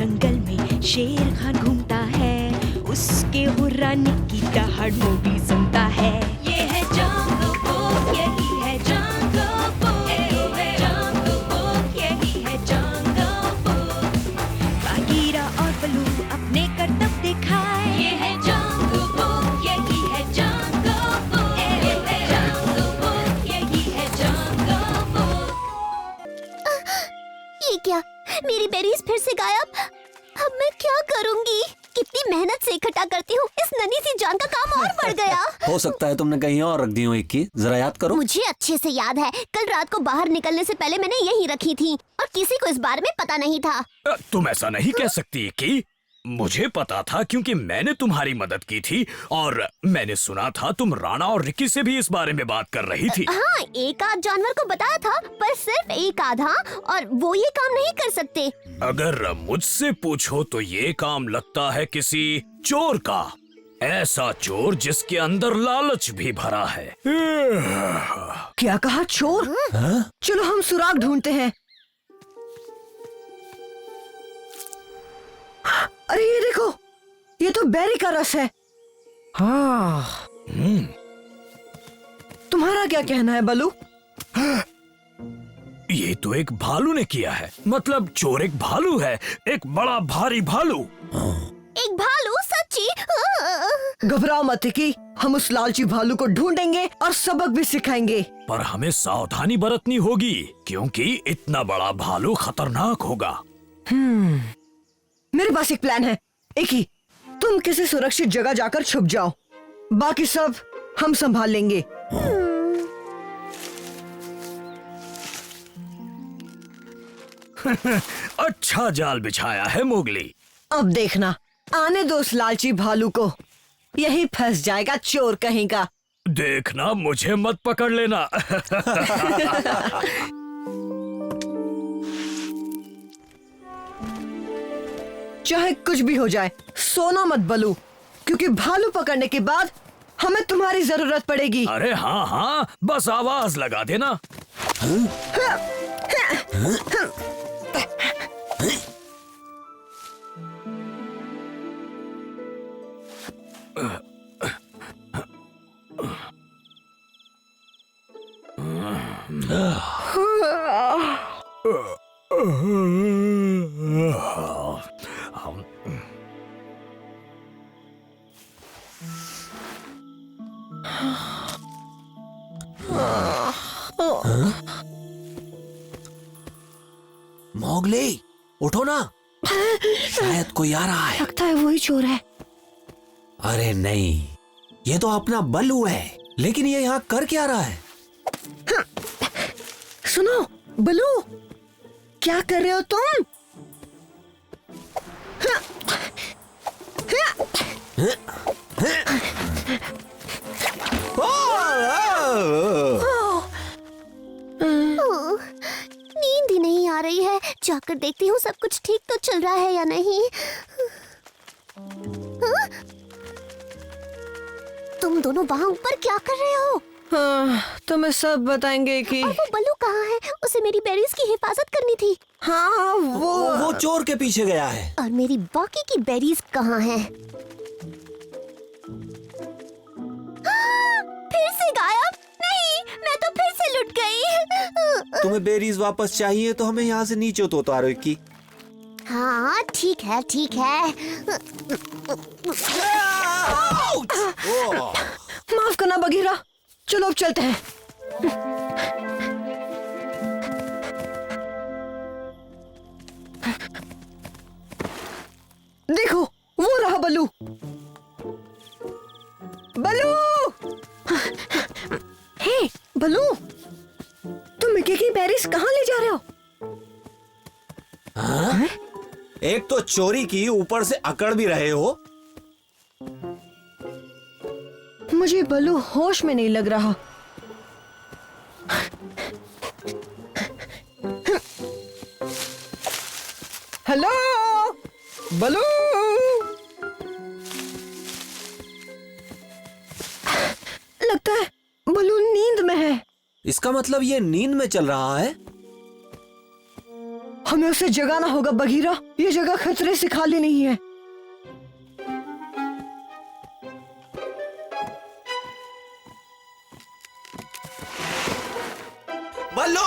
जंगल में शेर खान घूमता है, उसके हुर्राने की दहाड़ वो भी सुनता है। ये है जंगल बुक, यही है जंगल बुक, जंगल बुक, यही है जंगल बुक। बागीरा और बलू अपने करतब दिखाए, ये है जंगल बुक, यही है जंगल बुक, जंगल बुक, यही है जंगल बुक। ये क्या, मेरी बेरीज फिर से गायब। अब मैं क्या करूंगी? कितनी मेहनत से इकट्ठा करती हूँ, इस नन्ही सी जान का काम और बढ़ गया। हो सकता है तुमने कहीं और रख दी हो इक्की, जरा याद करो। मुझे अच्छे से याद है, कल रात को बाहर निकलने से पहले मैंने यही रखी थी और किसी को इस बारे में पता नहीं था। तुम ऐसा नहीं कह सकती कि मुझे पता था, क्योंकि मैंने तुम्हारी मदद की थी और मैंने सुना था तुम राणा और रिकी से भी इस बारे में बात कर रही थी। हाँ, एक आध जानवर को बताया था, पर सिर्फ एक आधा, और वो ये काम नहीं कर सकते। अगर मुझसे पूछो तो ये काम लगता है किसी चोर का, ऐसा चोर जिसके अंदर लालच भी भरा है। क्या कहा, चोर? चलो हम सुराग ढूंढते हैं। अरे ये देखो, ये तो बेरी का रस है। हाँ। तुम्हारा क्या कहना है बलू? ये तो एक भालू ने किया है, मतलब चोर एक भालू है, एक बड़ा भारी भालू। एक भालू? सच्ची? घबराओ मत कि हम उस लालची भालू को ढूंढेंगे और सबक भी सिखाएंगे। पर हमें सावधानी बरतनी होगी, क्योंकि इतना बड़ा भालू खतरनाक होगा। मेरे पास एक प्लान है। एक ही, तुम किसी सुरक्षित जगह जाकर छुप जाओ, बाकी सब हम संभाल लेंगे। अच्छा जाल बिछाया है मोगली। अब देखना, आने दो उस लालची भालू को, यही फंस जाएगा चोर कहीं का। देखना मुझे मत पकड़ लेना। चाहे कुछ भी हो जाए, सोना मत बलू, क्योंकि भालू पकड़ने के बाद हमें तुम्हारी जरूरत पड़ेगी। अरे हाँ हाँ, बस आवाज लगा देना। मोगली, उठो ना, शायद कोई आ रहा है। लगता है वही चोर है। अरे नहीं, ये तो अपना बल्लू है, लेकिन ये यहाँ कर क्या रहा है? सुनो बलू, क्या कर रहे हो तुम? नींद ही नहीं आ रही है, जाकर देखती हूँ सब कुछ ठीक तो चल रहा है या नहीं। हाँ? तुम दोनों वहाँ ऊपर क्या कर रहे हो? हाँ, तुम्हें सब बताएंगे कि और वो बल्लू कहाँ है? उसे मेरी बेरीज की हिफाजत करनी थी। हाँ, वो चोर के पीछे गया है। और मेरी बाकी की बेरीज कहाँ हैं? फिर से गायब? नहीं, मैं तो फिर से लुट गई। तुम्हें बेरीज वापस चाहिए तो हमें यहाँ से नीचे तो उतारो इक्की। हाँ ठीक है, ठीक है। माफ करना बगीरा, चलो अब चलते हैं। देखो, वो रहा बल्लू। बल्लू! हे बल्लू, तुम मिकी की बेरीज कहाँ ले जा रहे हो? हाँ? एक तो चोरी की, ऊपर से अकड़ भी रहे हो। मुझे बल्लू होश में नहीं लग रहा। हेलो बल्लू, लगता है बल्लू नींद में है। इसका मतलब ये नींद में चल रहा है। हमें उसे जगाना होगा बघीरा। ये जगह खतरे से खाली नहीं है। बल्लू!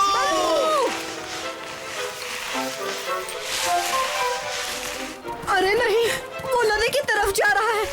अरे नहीं, वो नदी की तरफ जा रहा है।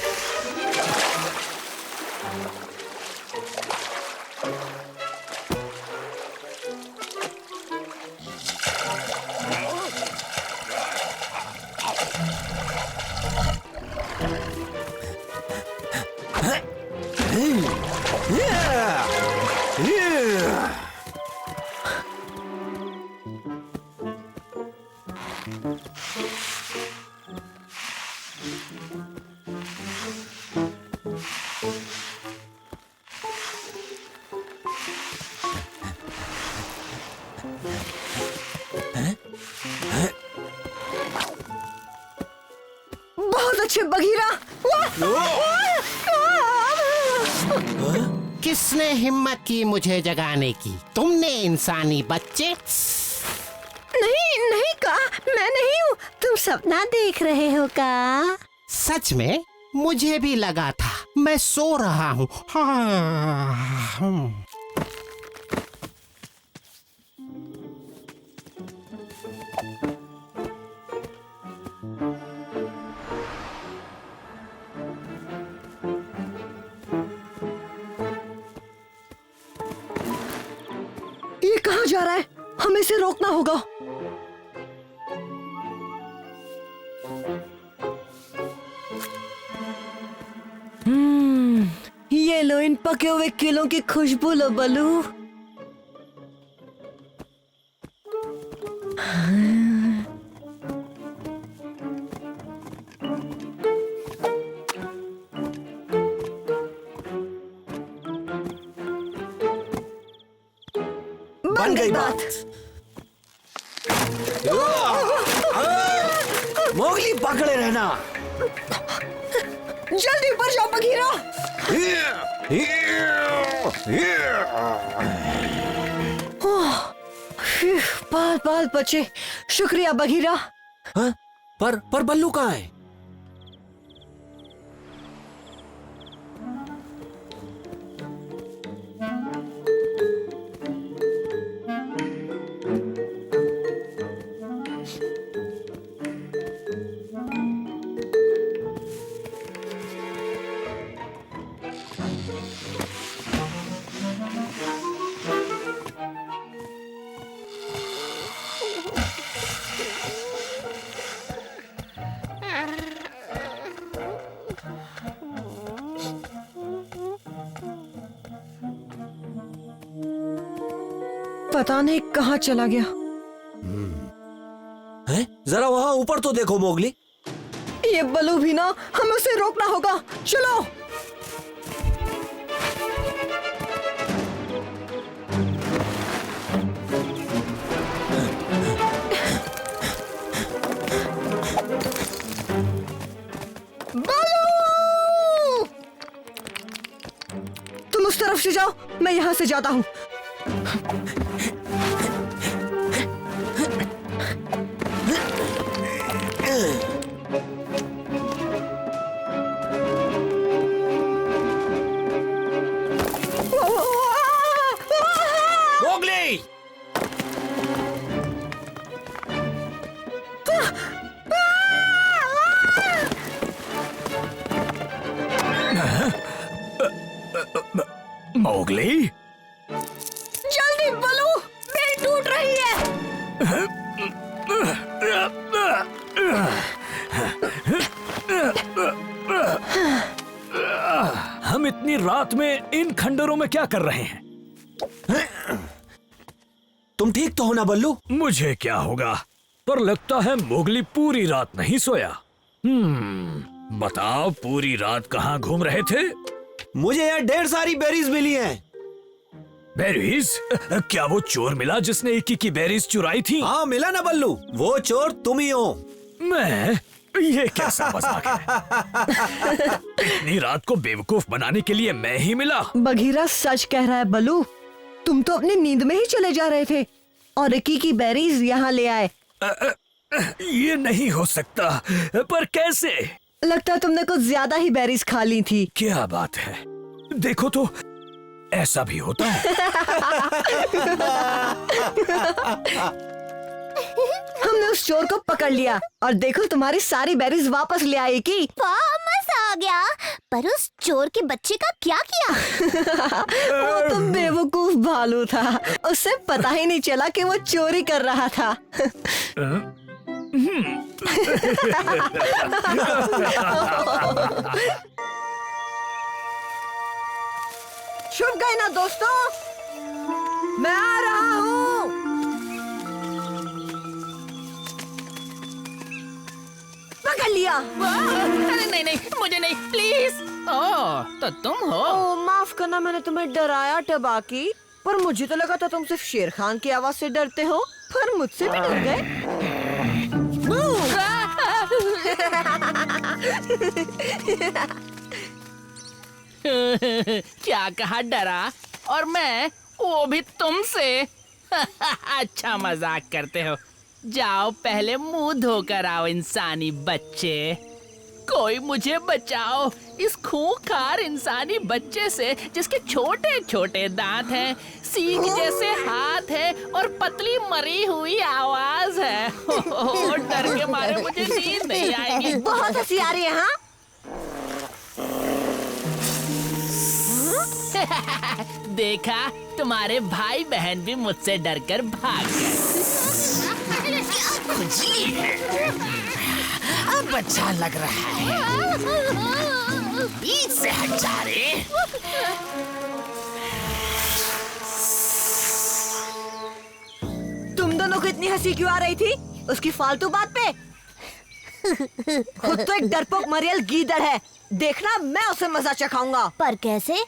बहुत अच्छे बघीरा। किसने हिम्मत की मुझे जगाने की? तुमने इंसानी बच्चे। नहीं नहीं का, मैं नहीं हूँ। तुम सपना देख रहे हो का? सच में मुझे भी लगा था, मैं सो रहा हूँ। हाँ। ये कहाँ जा रहा है? हमें इसे रोकना होगा। ये लो इन पके हुए केलों की खुशबू लो बलू। बन गई बात। मोगली पकड़े रहना। जल्दी ऊपर जाओ बघीरा। बाल बाल बचे। शुक्रिया बघीरा। हाँ? पर बल्लू कहाँ है? पता नहीं कहाँ चला गया। हैं? जरा वहाँ ऊपर तो देखो मोगली। ये बलू भी ना, हमें उसे रोकना होगा। चलो। बलू! तुम उस तरफ से जाओ, मैं यहाँ से जाता हूँ। मोगली! मोगली? जल्दी बलू, बेल टूट रही है। हम इतनी रात में इन खंडरों में क्या कर रहे हैं? तुम ठीक तो हो ना बल्लू? मुझे क्या होगा, पर लगता है मोगली पूरी रात नहीं सोया। बताओ, पूरी रात कहाँ घूम रहे थे? मुझे यहाँ ढेर सारी बेरीज मिली हैं। बेरीज? क्या वो चोर मिला जिसने इक्की की बेरीज चुराई थी? हाँ मिला ना बल्लू, वो चोर तुम ही हो। मैं? ये कैसा मजाक है? इतनी रात को बेवकूफ बनाने के लिए मैं ही मिला? बघीरा सच कह रहा है बलू, तुम तो अपनी नींद में ही चले जा रहे थे और इक्की की बेरीज यहाँ ले आए। ये नहीं हो सकता। पर कैसे? लगता है तुमने कुछ ज्यादा ही बेरीज खा ली थी। क्या बात है, देखो तो ऐसा भी होता है। हमने उस चोर को पकड़ लिया और देखो तुम्हारी सारी बेरीज वापस ले आई की। वाह, मजा आ गया। पर उस चोर के बच्चे का क्या किया? वो तो बेवकूफ भालू था, उसे पता ही नहीं चला कि वो चोरी कर रहा था। छुप गए ना दोस्तों, मैं आ रहा हूँ। पकड़ लिया। अरे नहीं नहीं, मुझे नहीं, प्लीज। ओह, तो तुम हो। ओह, माफ करना, मैंने तुम्हें डराया टबाकी, पर मुझे तो लगा था तुम सिर्फ शेर खान की आवाज से डरते हो, पर मुझसे भी डर गए। क्या कहा, डरा? और मैं, वो भी तुमसे? अच्छा मजाक करते हो। जाओ पहले मुंह धोकर आओ इंसानी बच्चे। कोई मुझे बचाओ इस खूंखार इंसानी बच्चे से, जिसके छोटे छोटे दांत हैं, सींग जैसे हाथ है और पतली मरी हुई आवाज है। डर के मारे मुझे नींद नहीं आएगी। बहुत हंसी आ रही है। हाँ, देखा, तुम्हारे भाई बहन भी मुझसे डरकर भाग गए। खुजली है, अब अच्छा लग रहा है। बीच से हट जा रे। तुम दोनों को इतनी हंसी क्यों आ रही थी उसकी फालतू बात पे? खुद तो एक डरपोक मरियल गीदड़ है, देखना मैं उसे मजा चखाऊंगा। पर कैसे?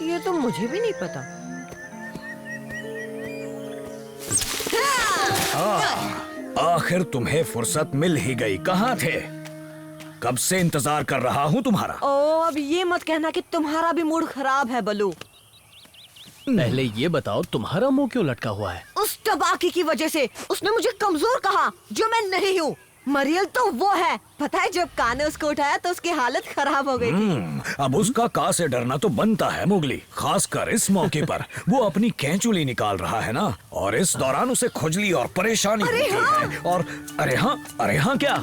ये तो मुझे भी नहीं पता। आखिर तुम्हें फुर्सत मिल ही गई। कहाँ थे? कब से इंतजार कर रहा हूँ तुम्हारा। ओ, अब ये मत कहना कि तुम्हारा भी मूड खराब है बलू। पहले ये बताओ, तुम्हारा मुंह क्यों लटका हुआ है? उस टबाकी की वजह से। उसने मुझे कमजोर कहा, जो मैं नहीं हूँ। मरियल तो वो है, पता है, जब कान ने उसको उठाया तो उसकी हालत खराब हो गई थी। अब उसका का से डरना तो बनता है मोगली, खासकर इस मौके पर। वो अपनी कैंचुली निकाल रहा है ना, और इस दौरान उसे खुजली और परेशानी होती है। और अरे हाँ क्या?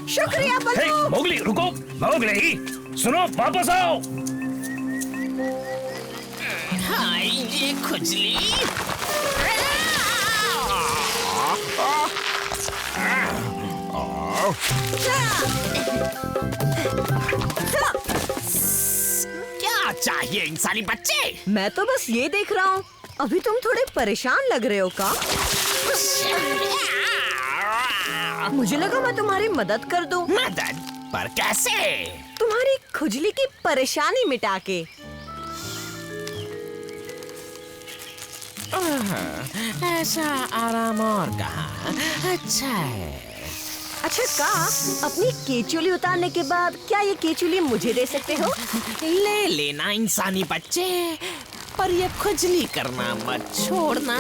शुक्रिया हे, बलू। मोगली रुको, मोगली सुनो, वापस आओ। हाय, ये खुजली। क्या चाहिए इंसानी बच्चे? मैं तो बस ये देख रहा हूँ। अभी तुम थोड़े परेशान लग रहे हो का? मुझे लगा मैं तुम्हारी मदद कर दूं। मदद? पर कैसे? तुम्हारी खुजली की परेशानी मिटा के। ऐसा आराम और कहाँ? अच्छा है। अच्छा का, अपनी केचुली उतारने के बाद क्या ये केचुली मुझे दे सकते हो? ले लेना इंसानी बच्चे, पर ये खुजली करना मत छोड़ना।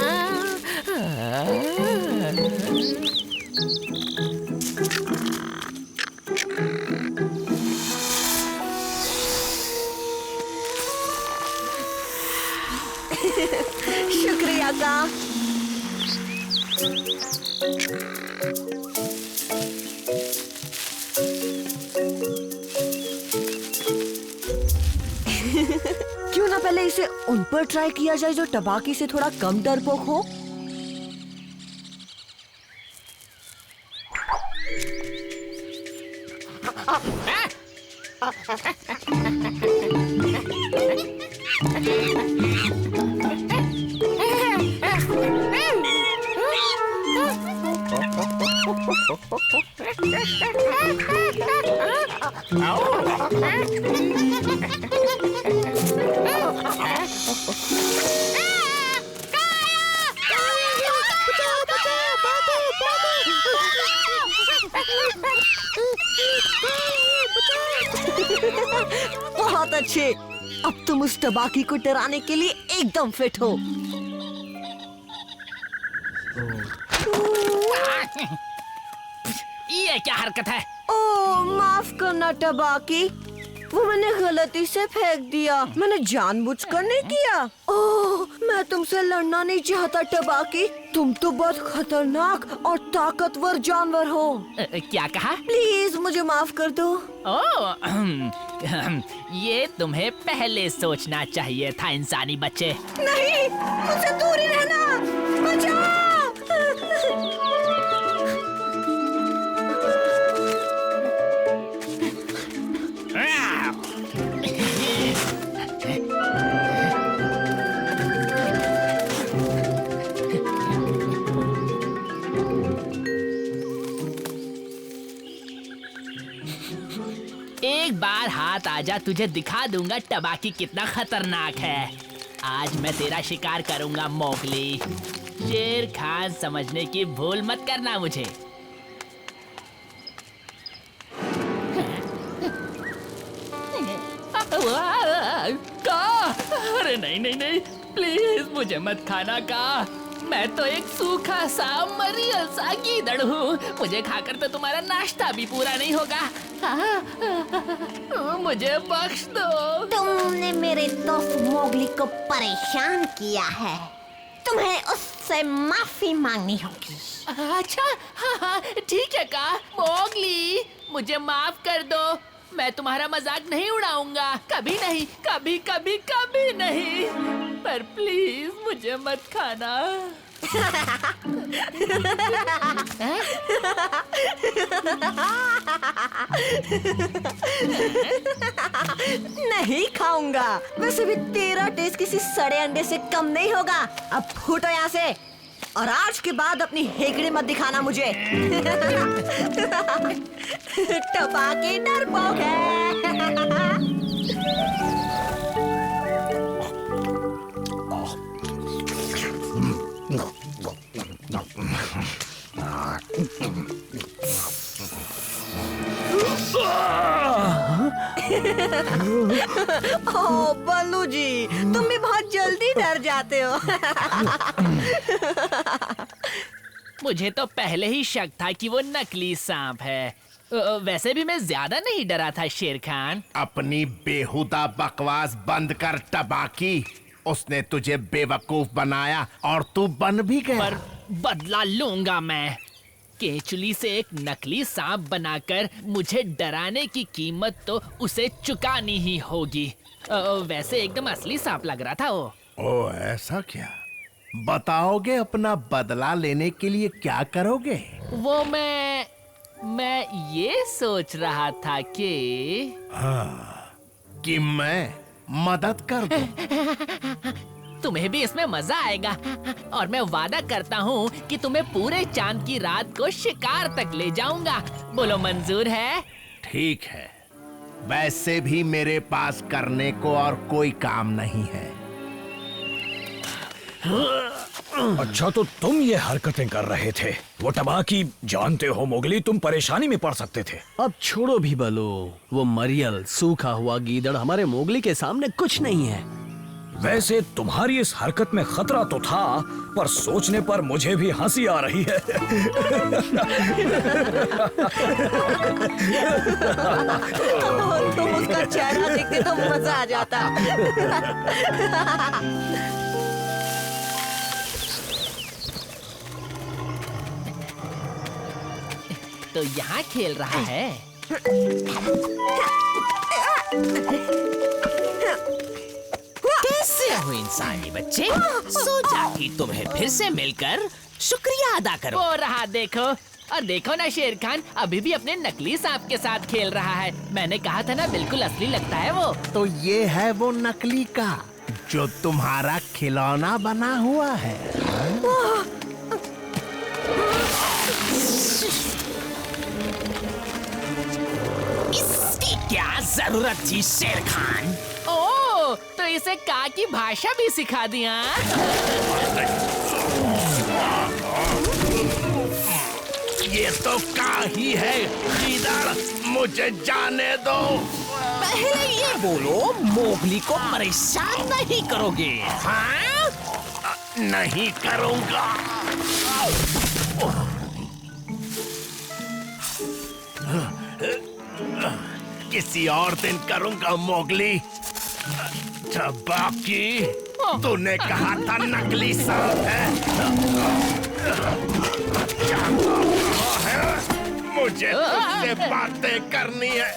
शुक्रिया का। क्यों ना पहले इसे उन पर ट्राई किया जाए जो टबाकी से थोड़ा कम डरपोक हो। बहुत अच्छे, अब तुम उस टबाकी को डराने के लिए एकदम फिट हो। ये क्या हरकत है? ओ माफ करना टबाकी, वो मैंने गलती से फेंक दिया, मैंने जानबूझकर नहीं किया। ओह, मैं तुमसे लड़ना नहीं चाहता टबाकी, तुम तो बहुत खतरनाक और ताकतवर जानवर हो। क्या कहा? प्लीज मुझे माफ कर दो। ये तुम्हें पहले सोचना चाहिए था इंसानी बच्चे। नहीं, मुझसे दूर ही रहना, बचाओ। एक बार हाथ आजा, तुझे दिखा दूंगा टबाकी कितना खतरनाक है। आज मैं तेरा शिकार करूंगा मोगली। शेर खान समझने की भूल मत करना मुझे। का? अरे नहीं नहीं नहीं, प्लीज मुझे मत खाना का। मैं तो एक सूखा सा मरियल सा गीदड़ हूँ, मुझे खाकर तो तुम्हारा नाश्ता भी पूरा नहीं होगा। मुझे बख्श दो। तुमने मेरे दोस्त मोगली को परेशान किया है, तुम्हें उससे माफी मांगनी होगी। अच्छा हाँ, ठीक है का मोगली, मुझे माफ कर दो। मैं तुम्हारा मजाक नहीं उड़ाऊंगा, कभी नहीं, कभी कभी कभी नहीं। पर प्लीज मुझे मत खाना। नहीं खाऊंगा, वैसे भी तेरा टेस्ट किसी सड़े अंडे से कम नहीं होगा। अब फूटो यहाँ से, और आज के बाद अपनी हेकड़ी मत दिखाना मुझे। टपाकी डरपोक है। ओ बल्लू जी, तुम भी बहुत जल्दी डर जाते हो। मुझे तो पहले ही शक था कि वो नकली सांप है। वैसे भी मैं ज्यादा नहीं डरा था शेर खान। अपनी बेहुदा बकवास बंद कर टबाकी, उसने तुझे बेवकूफ बनाया और तू बन भी गया। पर बदला लूंगा मैं। केचुली से एक नकली सांप बनाकर मुझे डराने की कीमत तो उसे चुकानी ही होगी। वैसे एकदम असली सांप लग रहा था वो। ओ ऐसा क्या? बताओगे अपना बदला लेने के लिए क्या करोगे? वो मैं ये सोच रहा था कि कि मैं मदद कर दूं। तुम्हें भी इसमें मजा आएगा, और मैं वादा करता हूँ कि तुम्हें पूरे चांद की रात को शिकार तक ले जाऊंगा। बोलो मंजूर है? ठीक है, वैसे भी मेरे पास करने को और कोई काम नहीं है। अच्छा तो तुम ये हरकतें कर रहे थे। वो टबाकी, जानते हो मोगली, तुम परेशानी में पड़ सकते थे। अब छोड़ो भी बलो, वो मरियल सूखा हुआ गीदड़ हमारे मोगली के सामने कुछ नहीं है। वैसे तुम्हारी इस हरकत में खतरा तो था, पर सोचने पर मुझे भी हंसी आ रही है। तुम उसका चेहरा देखते तो मजा आ जाता। तो यहाँ खेल रहा है। कैसे हो इंसानी बच्चे? सोचा कि तुम्हें फिर से मिलकर शुक्रिया अदा करो। वो रहा देखो, और देखो ना शेर खान अभी भी अपने नकली सांप के साथ खेल रहा है। मैंने कहा था ना, बिल्कुल असली लगता है वो। तो ये है वो नकली का जो तुम्हारा खिलौना बना हुआ है। इसकी क्या जरूरत थी शेर खान? ओ, तो इसे का की भाषा भी सिखा दिया। ये तो का ही है गीदड़, मुझे जाने दो। पहले ये बोलो, मोगली को परेशान नहीं करोगे? हाँ? नहीं करूंगा। किसी और दिन करूंगा मोगली। टबाकी, तूने कहा था नकली सांप है। क्या है? मुझे तुझसे बातें करनी है।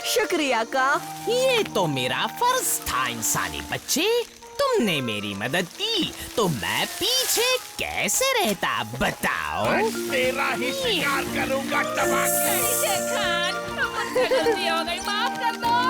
शुक्रिया का। ये तो मेरा फर्ज था इंसानी बच्चे। तुमने मेरी मदद की तो मैं पीछे कैसे रहता बताओ। मैं तेरा ही शिकार करूंगा टबाकी। खान, मुझसे गलती हो गई, माफ कर दो।